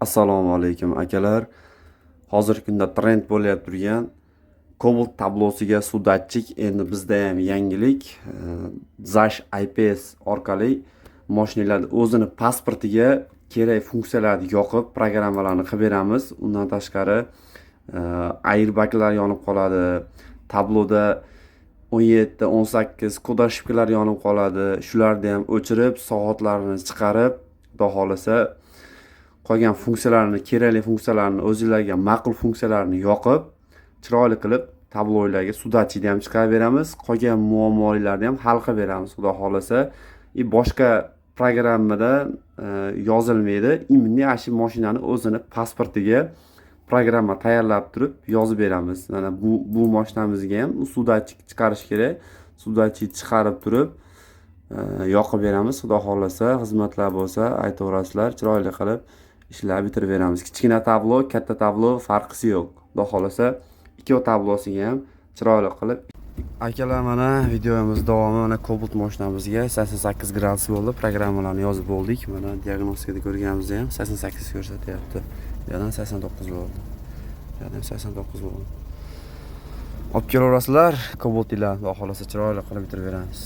Assalomu alaykum akalar. Hozirgi kunda trend bo'lib turgan Cobalt tablosiga sudatchik endi bizda ham yangilik. Zash IPS orqali mashinalarning o'zini pasportiga kerak funksiyalarni yoqib programmalarni qilib beramiz. Undan tashqari airbaglar yonib qoladi. Tabloda 17, 18 kod ошибкалар yonib qoladi. Shularni ham o'chirib, soatlarni chiqarib, xudo xolasa qolgan funksiyalarni, kerakli funksiyalarni, o'zingizlarga ma'qul funksiyalarni yoqib, chiroyli qilib tablolarga sudatchikni ham chiqarib beramiz. Qolgan muammolarni ham hal qilib beramiz, xudo xolasa. Boshqa programmada yozilmaydi. Imminni shu mashinani o'zini pasportiga programma tayyorlab turib yozib beramiz. Mana bu mashinamizga ham sudatchik chiqarish kerak. Sudatchik chiqarib turib yoqib beramiz. Xudo xolasa, xizmatlar bo'lsa aytaverasizlar, chiroyli qilib ishlar bitirib beramiz. Kichkina tablo, katta tablo farqisi yo'q. Xudo xolasa, ikkov tablosiga ham chiroyli qilib. Akalar, mana videomiz davomi. Mana Cobalt mashinamizga 88 gradus bo'ldi. Programmalarni yozib bo'ldik. Mana diagnostikada ko'rganimizda ham 88 ko'rsatyapti. Yana 89 bo'ldi. Yana 89 bo'ldi. Olib kelaverasizlar, Cobalt ila, xudo xolasa chiroyli qilib bitirib beramiz.